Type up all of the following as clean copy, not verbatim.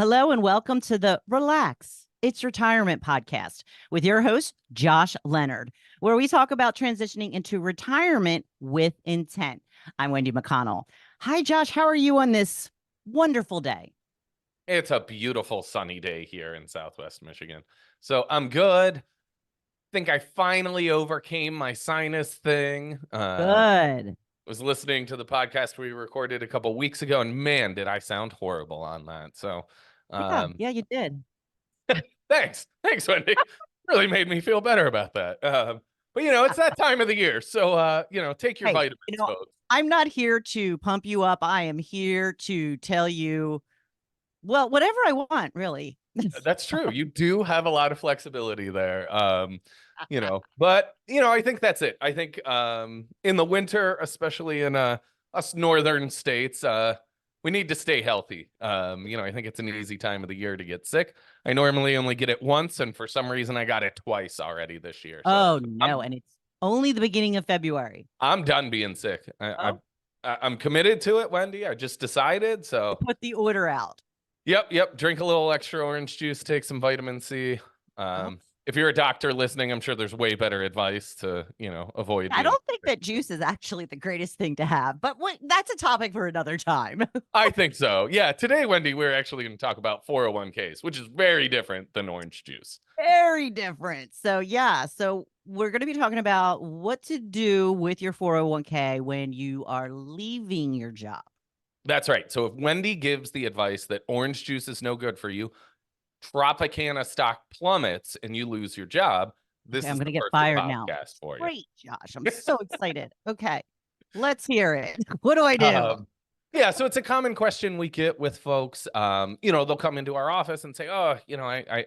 Hello and welcome to the Relax, It's Retirement podcast with your host, Josh Leonard, where we talk about transitioning into retirement with intent. I'm Wendy McConnell. Hi, Josh. How are you on this wonderful day? It's a beautiful sunny day here in Southwest Michigan. So I'm good. Think I finally overcame my sinus thing. Good. Was listening to the podcast we recorded a couple weeks ago, and man, did I sound horrible on that. So Yeah, you did. thanks. Thanks, Wendy. Really made me feel better about that. But it's that time of the year. So take your Hey, vitamins, folks. I'm not here to pump you up. I am here to tell you, well, whatever I want, really. That's true. You do have a lot of flexibility there. But I think that's it. I think in the winter, especially in us northern states, we need to stay healthy. I think it's an easy time of the year to get sick. I normally only get it once, and for some reason I got it twice already this year. So Oh, no. And it's only the beginning of February. I'm done being sick. I'm committed to it, Wendy. I just decided. So Put the order out. Yep. Drink a little extra orange juice, take some vitamin C. If you're a doctor listening, I'm sure there's way better advice to, avoid. I don't think that juice is actually the greatest thing to have, but that's a topic for another time. I think so. Yeah. Today, Wendy, we're actually going to talk about 401ks, which is very different than orange juice. Very different. So we're going to be talking about what to do with your 401k when you are leaving your job. That's right. So if Wendy gives the advice that orange juice is no good for you, Tropicana stock plummets and you lose your job, this I'm is going to the get perfect fired now. podcast for you. Great, Josh. I'm so excited. Okay, let's hear it. What do I do? Yeah, so it's a common question we get with folks. They'll come into our office and say, "Oh,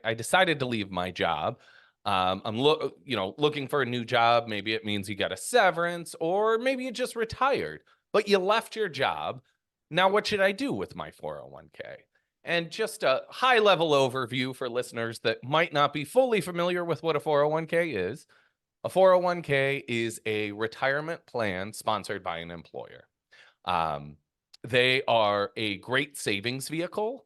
I decided to leave my job. I'm looking for a new job. Maybe it means you got a severance, or maybe you just retired, but you left your job. Now, what should I do with my 401k?" And just a high level overview for listeners that might not be fully familiar with what a 401k is. A 401k is a retirement plan sponsored by an employer. They are a great savings vehicle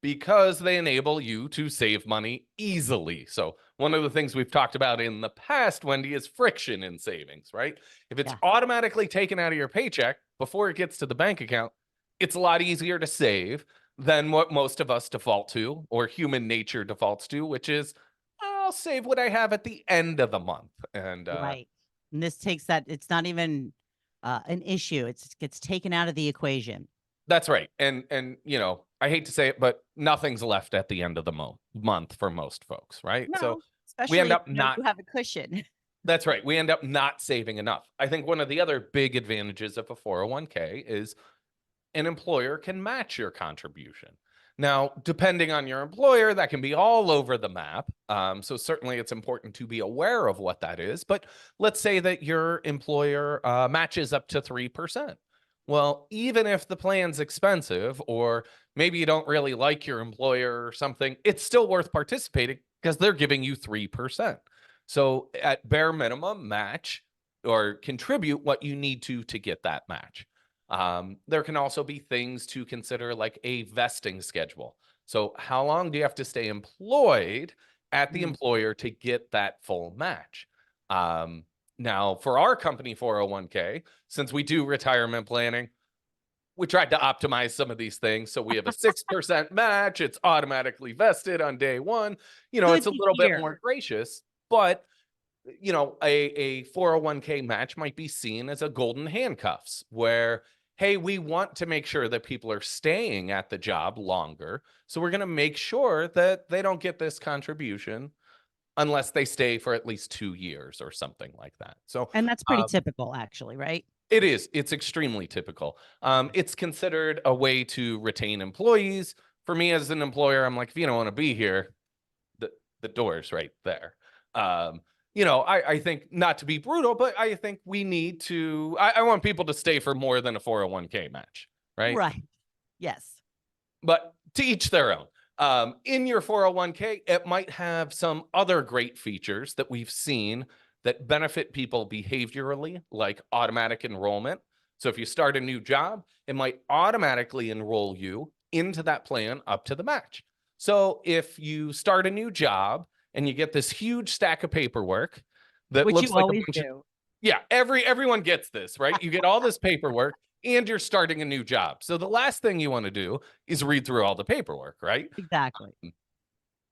because they enable you to save money easily. So one of the things we've talked about in the past, Wendy, is friction in savings, right? If it's automatically taken out of your paycheck before it gets to the bank account, it's a lot easier to save than what most of us default to, or human nature defaults to, which is I'll save what I have at the end of the month. And Right. And this takes that. It's not even an issue. It gets taken out of the equation. That's right. And I hate to say it, but nothing's left at the end of the month for most folks, right? No, So especially we end if up not you have a cushion. That's right. We end up not saving enough. I think one of the other big advantages of a 401k is an employer can match your contribution. Now, depending on your employer, that can be all over the map. So certainly it's important to be aware of what that is. But let's say that your employer matches up to 3%. Well, even if the plan's expensive, or maybe you don't really like your employer or something, it's still worth participating because they're giving you 3%. So at bare minimum, match or contribute what you need to get that match. There can also be things to consider, like a vesting schedule. So how long do you have to stay employed at the employer to get that full match? Now, for our company 401k, since we do retirement planning, we tried to optimize some of these things. So we have a 6% match. It's automatically vested on day one. It's a little bit more gracious, but a 401k match might be seen as a golden handcuffs where, hey, we want to make sure that people are staying at the job longer. So we're going to make sure that they don't get this contribution unless they stay for at least 2 years or something like that. So, And that's pretty typical, actually, right? It is. It's extremely typical. It's considered a way to retain employees. For me as an employer, I'm like, if you don't want to be here, the door's right there. I think, not to be brutal, but I think we need to, I want people to stay for more than a 401k match, right? Right. Yes. But to each their own. In your 401k, it might have some other great features that we've seen that benefit people behaviorally, like automatic enrollment. So if you start a new job, it might automatically enroll you into that plan up to the match. So if you start a new job and you get this huge stack of paperwork that Which looks you like a always bunch of, do. yeah, everyone gets this, right? You get all this paperwork and you're starting a new job. So the last thing you want to do is read through all the paperwork, right? Exactly.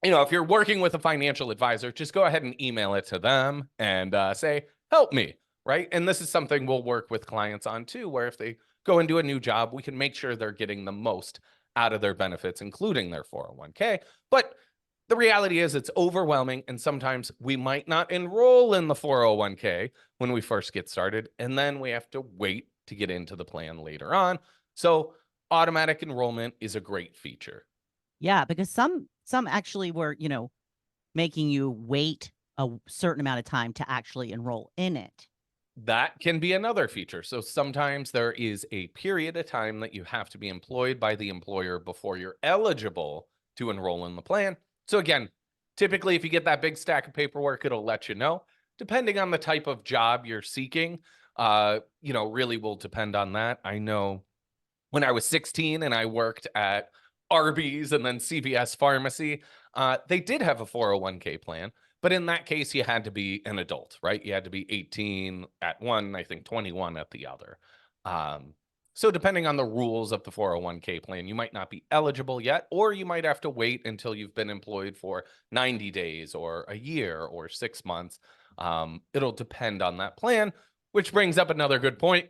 If you're working with a financial advisor, just go ahead and email it to them and say, help me, right? And this is something we'll work with clients on too, where if they go into a new job, we can make sure they're getting the most out of their benefits, including their 401k. But the reality is it's overwhelming. And sometimes we might not enroll in the 401k when we first get started. And then we have to wait to get into the plan later on. So automatic enrollment is a great feature. Yeah, because some actually were, making you wait a certain amount of time to actually enroll in it. That can be another feature. So sometimes there is a period of time that you have to be employed by the employer before you're eligible to enroll in the plan. So again, typically if you get that big stack of paperwork, it'll let you know. Depending on the type of job you're seeking, really will depend on that. I know when I was 16 and I worked at Arby's and then CVS Pharmacy, they did have a 401k plan. But in that case, you had to be an adult, right? You had to be 18 at one, I think 21 at the other. So depending on the rules of the 401k plan, you might not be eligible yet, or you might have to wait until you've been employed for 90 days or a year or 6 months. It'll depend on that plan, which brings up another good point.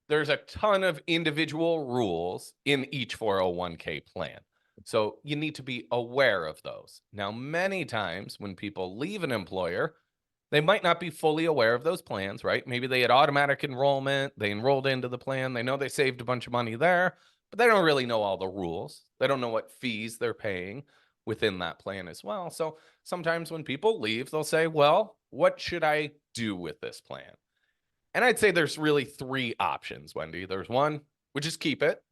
There's a ton of individual rules in each 401k plan. So you need to be aware of those. Now, many times when people leave an employer, they might not be fully aware of those plans, right? Maybe they had automatic enrollment, they enrolled into the plan, they know they saved a bunch of money there, but they don't really know all the rules. They don't know what fees they're paying within that plan as well. So sometimes when people leave, they'll say, well, what should I do with this plan? And I'd say there's really 3 options, Wendy. There's 1, which is keep it.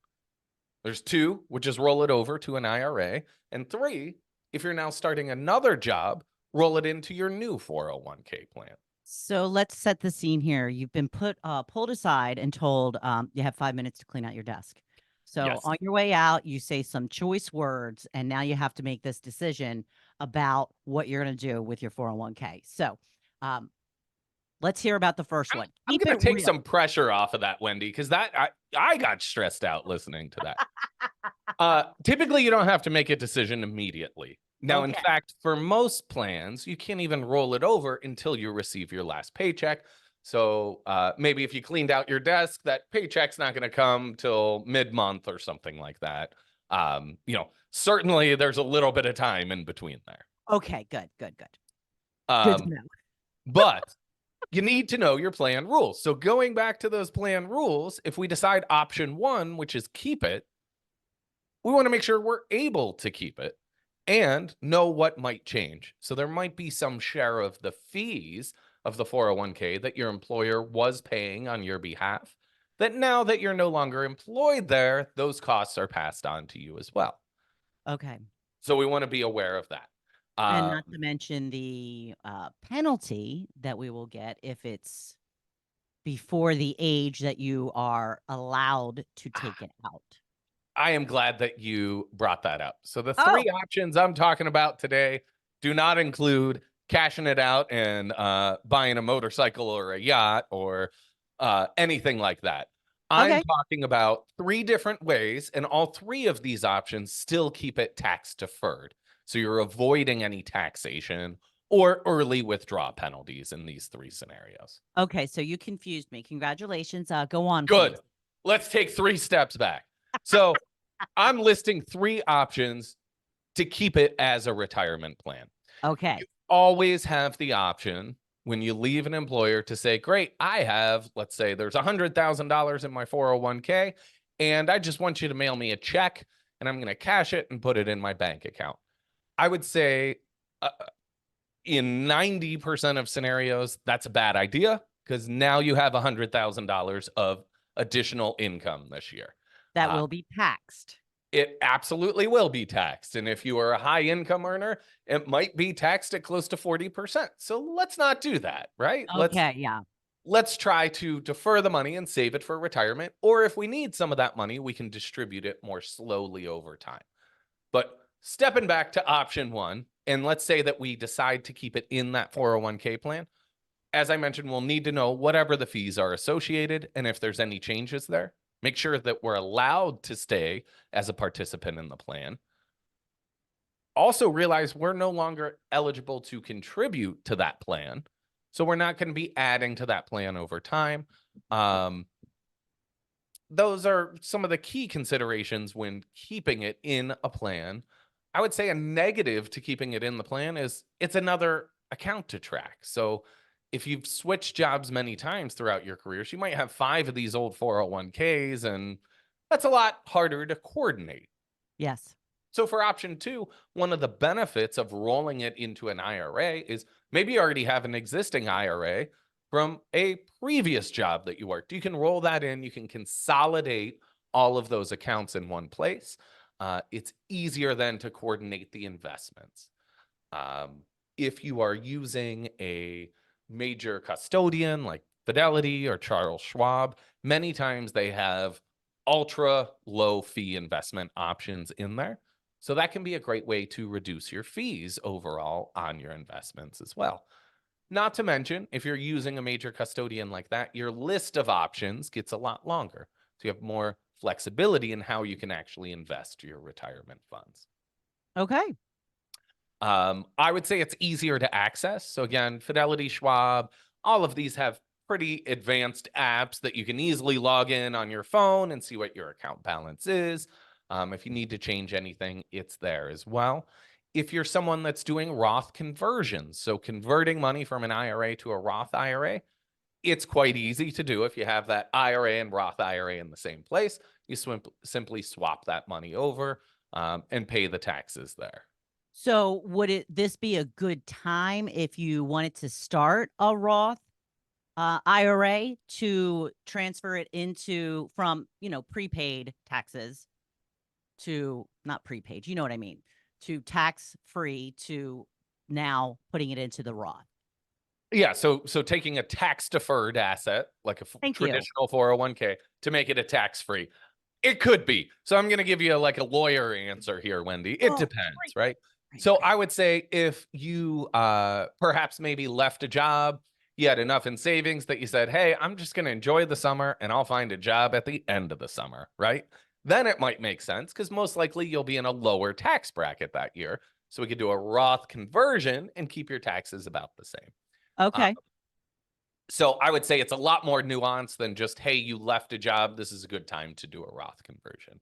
There's 2, which is roll it over to an IRA. And 3, if you're now starting another job, roll it into your new 401k plan. So let's set the scene here. You've been pulled aside and told you have 5 minutes to clean out your desk. So Yes. on your way out, you say some choice words, and now you have to make this decision about what you're going to do with your 401k. So let's hear about the first one. I'm going to take some pressure off of that, Wendy, because I got stressed out listening to that. Typically, you don't have to make a decision immediately. Now, in fact, for most plans, you can't even roll it over until you receive your last paycheck. So maybe if you cleaned out your desk, that paycheck's not going to come till mid-month or something like that. Certainly there's a little bit of time in between there. Okay, good. Good to know. But you need to know your plan rules. So going back to those plan rules, if we decide option 1, which is keep it, we want to make sure we're able to keep it and know what might change. So there might be some share of the fees of the 401k that your employer was paying on your behalf, that now that you're no longer employed there, those costs are passed on to you as well. Okay. So we want to be aware of that. And not to mention the penalty that we will get if it's before the age that you are allowed to take it out. I am glad that you brought that up. So the 3 options I'm talking about today do not include cashing it out and buying a motorcycle or a yacht or anything like that. I'm talking about 3 different ways, and all 3 of these options still keep it tax deferred. So you're avoiding any taxation or early withdrawal penalties in these 3 scenarios. Okay, so you confused me. Congratulations. Go on. Good. Please. Let's take 3 steps back. So I'm listing 3 options to keep it as a retirement plan. Okay. You always have the option when you leave an employer to say, great, I have, let's say there's $100,000 in my 401k, and I just want you to mail me a check, and I'm going to cash it and put it in my bank account. I would say in 90% of scenarios, that's a bad idea because now you have $100,000 of additional income this year. That will be taxed. It absolutely will be taxed. And if you are a high income earner, it might be taxed at close to 40%. So let's not do that, right? Okay, Let's try to defer the money and save it for retirement. Or if we need some of that money, we can distribute it more slowly over time. But stepping back to option one, and let's say that we decide to keep it in that 401k plan. As I mentioned, we'll need to know whatever the fees are associated and if there's any changes there. Make sure that we're allowed to stay as a participant in the plan. Also realize we're no longer eligible to contribute to that plan. So we're not going to be adding to that plan over time. Those are some of the key considerations when keeping it in a plan. I would say a negative to keeping it in the plan is it's another account to track. So if you've switched jobs many times throughout your career, you might have 5 of these old 401ks, and that's a lot harder to coordinate. Yes. So for option 2, one of the benefits of rolling it into an IRA is maybe you already have an existing IRA from a previous job that you worked. You can roll that in. You can consolidate all of those accounts in one place. It's easier then to coordinate the investments. If you are using a major custodian like Fidelity or Charles Schwab, many times they have ultra low fee investment options in there. So that can be a great way to reduce your fees overall on your investments as well. Not to mention, if you're using a major custodian like that, your list of options gets a lot longer. So you have more flexibility in how you can actually invest your retirement funds. Okay. I would say it's easier to access. So again, Fidelity, Schwab, all of these have pretty advanced apps that you can easily log in on your phone and see what your account balance is. If you need to change anything, it's there as well. If you're someone that's doing Roth conversions, so converting money from an IRA to a Roth IRA, it's quite easy to do. If you have that IRA and Roth IRA in the same place, you simply swap that money over and pay the taxes there. So would this be a good time if you wanted to start a Roth IRA to transfer it into from, prepaid taxes to not prepaid, you know what I mean, to tax free to now putting it into the Roth? Yeah, so taking a tax deferred asset like a traditional 401k to make it a tax free, it could be. So I'm going to give you like a lawyer answer here, Wendy. It depends, right? So I would say if you perhaps maybe left a job, you had enough in savings that you said, hey, I'm just going to enjoy the summer and I'll find a job at the end of the summer, right? Then it might make sense because most likely you'll be in a lower tax bracket that year. So we could do a Roth conversion and keep your taxes about the same. Okay. So I would say it's a lot more nuanced than just, hey, you left a job, this is a good time to do a Roth conversion.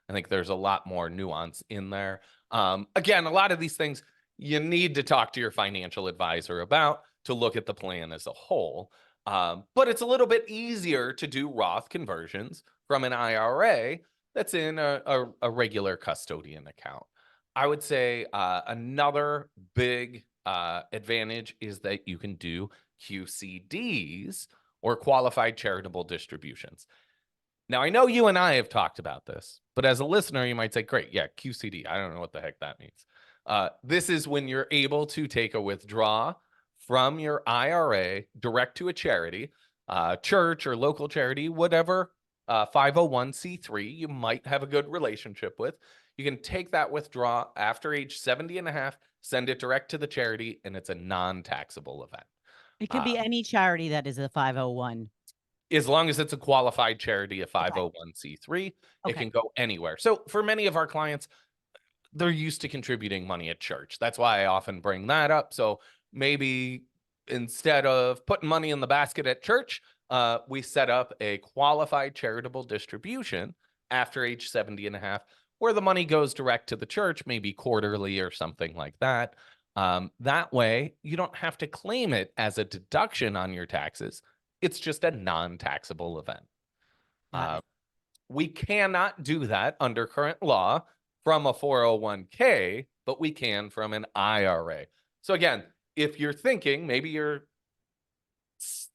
I think there's a lot more nuance in there. Again, a lot of these things you need to talk to your financial advisor about to look at the plan as a whole. But it's a little bit easier to do Roth conversions from an IRA that's in a regular custodian account. I would say another big advantage is that you can do QCDs or qualified charitable distributions. Now, I know you and I have talked about this, but as a listener, you might say, great, yeah, QCD. I don't know what the heck that means. This is when you're able to take a withdraw from your IRA direct to a charity, church or local charity, whatever 501c3 you might have a good relationship with. You can take that withdraw after age 70 and a half, send it direct to the charity, and it's a non-taxable event. It could be any charity that is a 501. As long as it's a qualified charity, a 501c3, it can go anywhere. So for many of our clients, they're used to contributing money at church. That's why I often bring that up. So maybe instead of putting money in the basket at church, we set up a qualified charitable distribution after age 70 and a half, where the money goes direct to the church, maybe quarterly or something like that. That way, you don't have to claim it as a deduction on your taxes. It's just a non-taxable event. We cannot do that under current law from a 401k, but we can from an IRA. So again, if you're thinking, maybe you're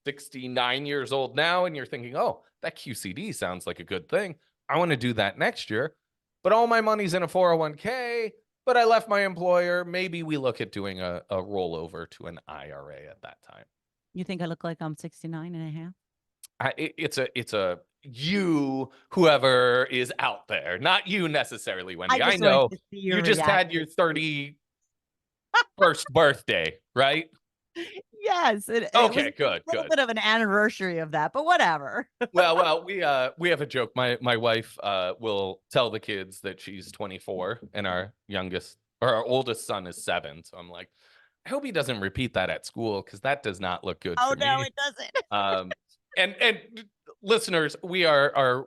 69 years old now and you're thinking, oh, that QCD sounds like a good thing. I want to do that next year, but all my money's in a 401k, but I left my employer. Maybe we look at doing a rollover to an IRA at that time. You think I look like I'm 69 and a half? you, whoever is out there, not you necessarily, Wendy. I just wanted know to see you your just had reaction. your 31st birthday, right? Yes, it was Okay, a good, little good. bit of an anniversary of that, but whatever. Well, we have a joke. My wife will tell the kids that she's 24 and our oldest son is 7. So I'm like, I hope he doesn't repeat that at school because that does not look good Oh for no, me. it doesn't. And listeners, we have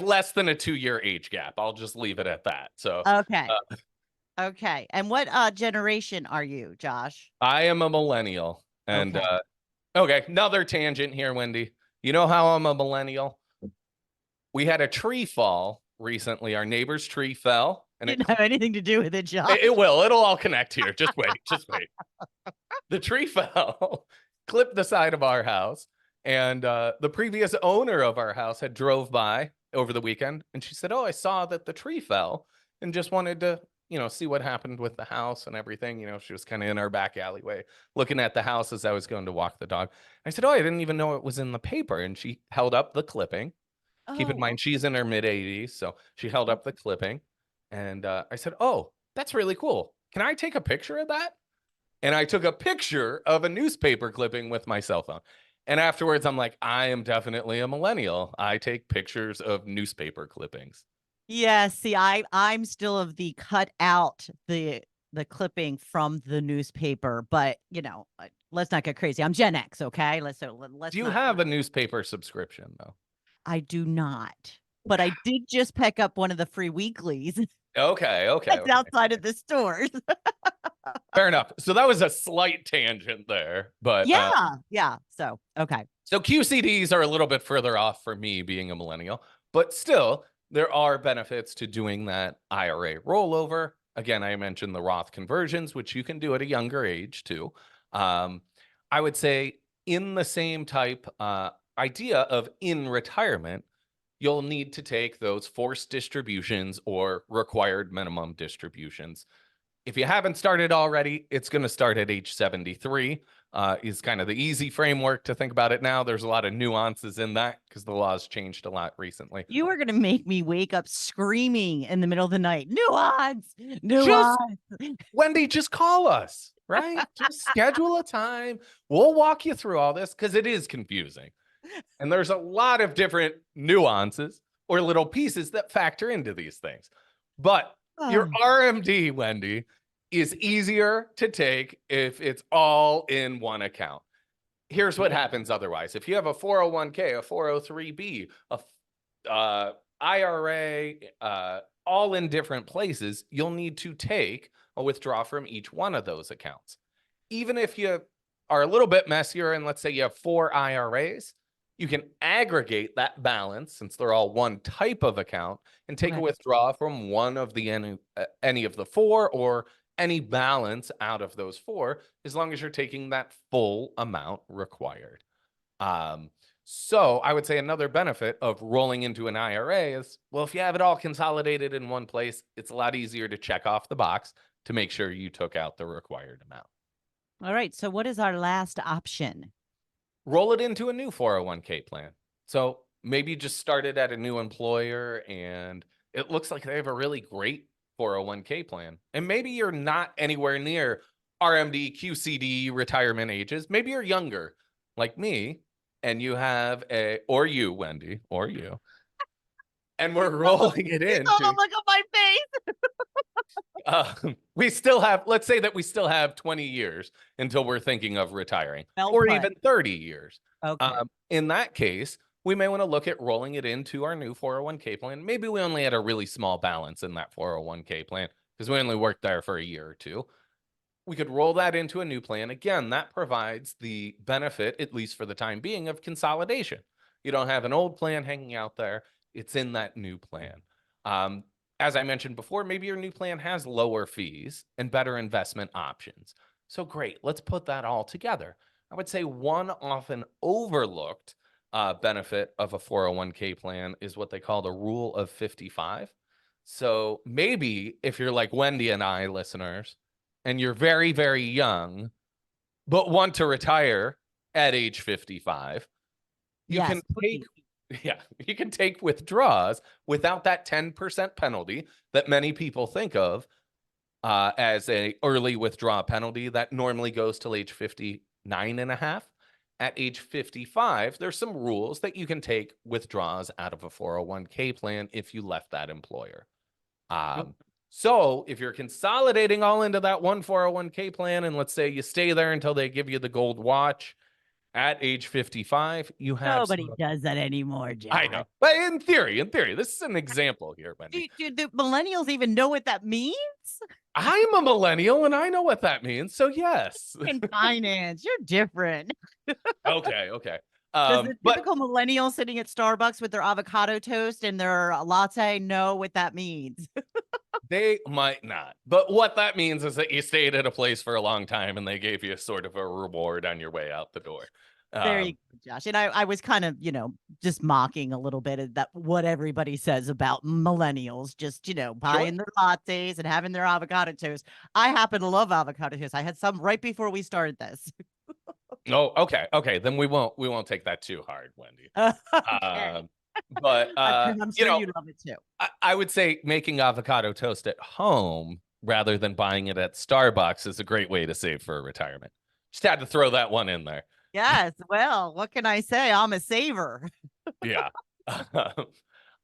less than a 2-year age gap. I'll just leave it at that. So Okay. uh, Okay. And what generation are you, Josh? I am a millennial. And Okay. okay, another tangent here, Wendy. You know how I'm a millennial? We had a tree fall recently. Our neighbor's tree fell, and Didn't have anything to do with it, Josh. it will. It'll all connect here. Just wait. Just wait. The tree fell, clipped the side of our house, and the previous owner of our house had drove by over the weekend, and she said, "Oh, I saw that the tree fell, and just wanted to, see what happened with the house and everything." She was kind of in our back alleyway, looking at the house as I was going to walk the dog. I said, "Oh, I didn't even know it was in the paper," and she held up the clipping. Keep in Oh, mind, she's in her mid-80s, so she held up the clipping, and I said, "Oh, that's really cool. Can I take a picture of that?" And I took a picture of a newspaper clipping with my cell phone. And afterwards, I'm like, I am definitely a millennial. I take pictures of newspaper clippings. yeah. See, I'm still of the cut out the clipping from the newspaper, but let's not get crazy. I'm Gen X, okay? Let's Do you not. have a newspaper subscription, though? I do not, but I did just pick up one of the free weeklies. Okay, okay, That's okay. outside of the stores. Fair enough. So that was a slight tangent there, but Yeah. So, okay. so QCDs are a little bit further off for me being a millennial, but still, there are benefits to doing that IRA rollover. Again, I mentioned the Roth conversions, which you can do at a younger age too. I would say in the same type idea of in retirement, you'll need to take those forced distributions or required minimum distributions. If you haven't started already, it's going to start at age 73. Is kind of the easy framework to think about it now. There's a lot of nuances in that because the laws changed a lot recently. You are going to make me wake up screaming in the middle of the night. Nuance, Just, nuance. Wendy, just call us, right? Just schedule a time. We'll walk you through all this because it is confusing. And there's a lot of different nuances or little pieces that factor into these things. But your RMD, Wendy, is easier to take if it's all in one account. Here's what happens otherwise. If you have a 401k, a 403b, a IRA, all in different places, you'll need to take a withdrawal from each one of those accounts. Even if you are a little bit messier and let's say you have 4 IRAs, you can aggregate that balance since they're all one type of account and take a withdrawal from one of the any of the 4 or any balance out of those 4, as long as you're taking that full amount required. So I would say another benefit of rolling into an IRA is, well, if you have it all consolidated in one place, it's a lot easier to check off the box to make sure you took out the required amount. All right. So, what is our last option? Roll it into a new 401k plan. So maybe just started at a new employer and it looks like they have a really great 401k plan. And maybe you're not anywhere near RMD, QCD retirement ages. Maybe you're younger like me and you have or you, Wendy, or you. And we're rolling it into. Oh, look at my face. We still have, let's say that we still have 20 years until we're thinking of retiring, Well or put. even 30 years. Okay. In that case, we may want to look at rolling it into our new 401k plan. Maybe we only had a really small balance in that 401k plan because we only worked there for a year or 2. We could roll that into a new plan. Again, that provides the benefit, at least for the time being, of consolidation. You don't have an old plan hanging out there. It's in that new plan. As I mentioned before, maybe your new plan has lower fees and better investment options. So great, let's put that all together. I would say one often overlooked benefit of a 401k plan is what they call the rule of 55. So maybe if you're like Wendy and I, listeners, and you're very, very young, but want to retire at age 55, you can take Yeah, you can take withdrawals without that 10% penalty that many people think of as a early withdrawal penalty that normally goes till age 59 and a half. At age 55, there's some rules that you can take withdrawals out of a 401k plan if you left that employer. Nope. So if you're consolidating all into that one 401k plan, and let's say you stay there until they give you the gold watch at age 55, you have Nobody does that anymore, I know. Jack. But in theory, this is an example here, Wendy. Do the millennials even know what that means? I'm a millennial and I know what that means. So yes. In finance, you're different. Okay. Does the But typical millennial sitting at Starbucks with their avocado toast and their latte know what that means? they might not. But what that means is that you stayed at a place for a long time and they gave you sort of a reward on your way out the door. There you go, Josh. And I was kind of, just mocking a little bit of that what everybody says about millennials, just, buying their lattes and having their avocado toast. I happen to love avocado toast. I had some right before we started this. Oh, okay. Then we won't take that too hard, Wendy. Okay. But I'm sure you love it too. I would say making avocado toast at home rather than buying it at Starbucks is a great way to save for retirement. Just had to throw that one in there. Yes. Well, what can I say? I'm a saver. Yeah.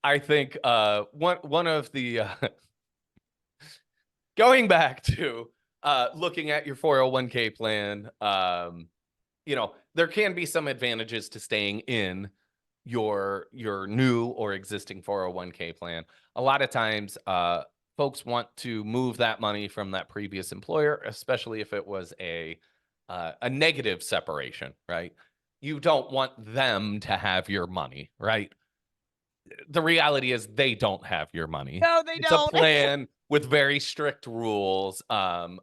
I think one of the going back to looking at your 401k plan, there can be some advantages to staying in your new or existing 401k plan. A lot of times folks want to move that money from that previous employer, especially if it was a negative separation, right? You don't want them to have your money, right? The reality is they don't have your money. No, they It's don't. a plan with very strict rules. By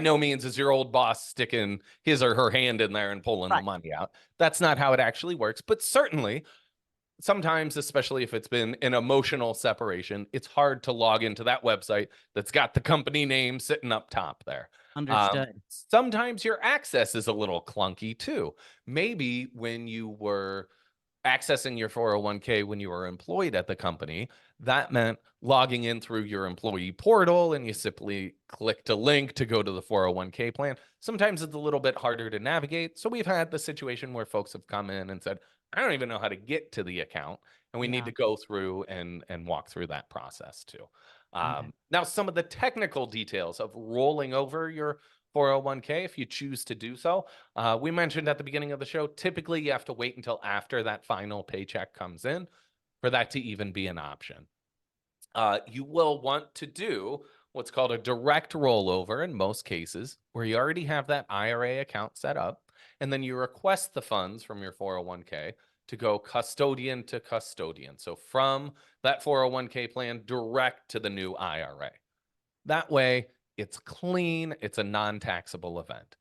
no means is your old boss sticking his or her hand in there and pulling the money out. That's not how it actually works. But certainly, sometimes, especially if it's been an emotional separation, it's hard to log into that website that's got the company name sitting up top there. Understood. Sometimes your access is a little clunky too. Maybe when you were accessing your 401k when you were employed at the company, that meant logging in through your employee portal and you simply clicked a link to go to the 401k plan. Sometimes it's a little bit harder to navigate. So we've had the situation where folks have come in and said, I don't even know how to get to the account. And we need to go through and walk through that process too. Now, some of the technical details of rolling over your 401k, if you choose to do so. We mentioned at the beginning of the show, typically you have to wait until after that final paycheck comes in for that to even be an option. You will want to do what's called a direct rollover in most cases, where you already have that IRA account set up, and then you request the funds from your 401k to go custodian to custodian. So from that 401k plan direct to the new IRA. That way, it's clean, it's a non-taxable event.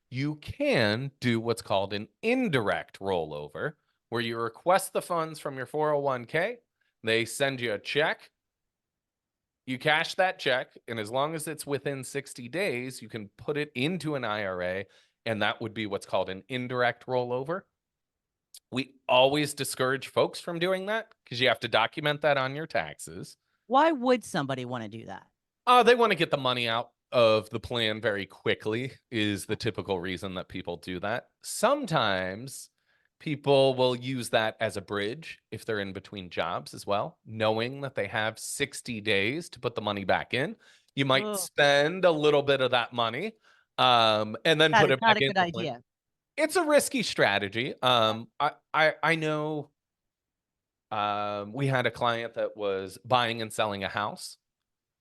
You can do what's called an indirect rollover, where you request the funds from your 401k, they send you a check, you cash that check, and as long as it's within 60 days, you can put it into an IRA, and that would be what's called an indirect rollover. We always discourage folks from doing that because you have to document that on your taxes. Why would somebody want to do that? They want to get the money out of the plan very quickly is the typical reason that people do that. Sometimes people will use that as a bridge if they're in between jobs as well, knowing that they have 60 days to put the money back in. You might spend a little bit of that money and then put it back in. Not a good idea. It's a risky strategy. I know we had a client that was buying and selling a house.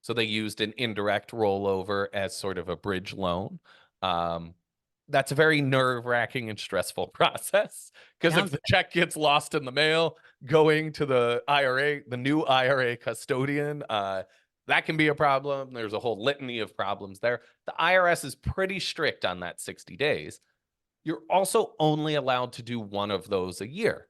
So they used an indirect rollover as sort of a bridge loan. That's a very nerve-wracking and stressful process because if the check gets lost in the mail going to the IRA, the new IRA custodian, that can be a problem. There's a whole litany of problems there. The IRS is pretty strict on that 60 days. You're also only allowed to do one of those a year.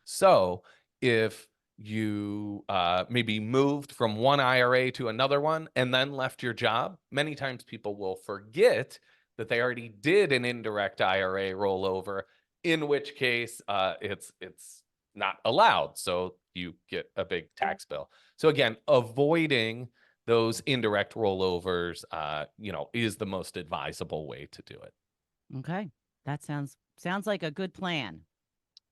So if you maybe moved from one IRA to another one and then left your job, many times people will forget that they already did an indirect IRA rollover, in which case it's not allowed. So you get a big tax bill. So again, avoiding those indirect rollovers, is the most advisable way to do it. Okay. That sounds like a good plan.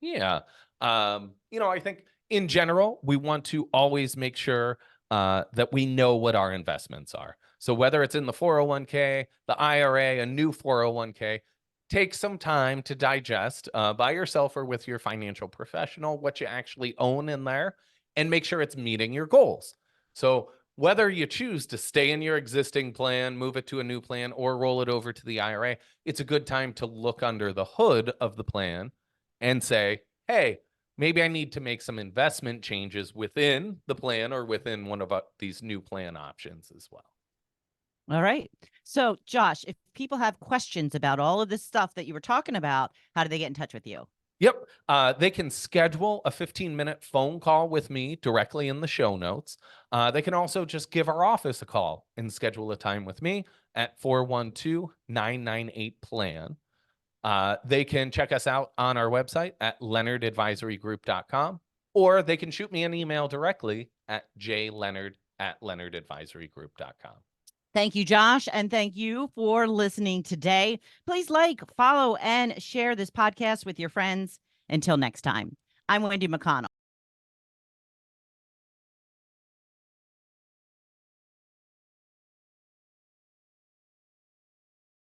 Yeah. I think in general, we want to always make sure that we know what our investments are. So whether it's in the 401k, the IRA, a new 401k, take some time to digest by yourself or with your financial professional what you actually own in there and make sure it's meeting your goals. So whether you choose to stay in your existing plan, move it to a new plan, or roll it over to the IRA, it's a good time to look under the hood of the plan and say, hey, maybe I need to make some investment changes within the plan or within one of these new plan options as well. All right. So, Josh, if people have questions about all of this stuff that you were talking about, how do they get in touch with you? Yep. They can schedule a 15-minute phone call with me directly in the show notes. They can also just give our office a call and schedule a time with me at 412-998-PLAN. They can check us out on our website at leonardadvisorygroup.com, or they can shoot me an email directly at jleonard@leonardadvisorygroup.com. Thank you, Josh, and thank you for listening today. Please like, follow, and share this podcast with your friends. Until next time, I'm Wendy McConnell.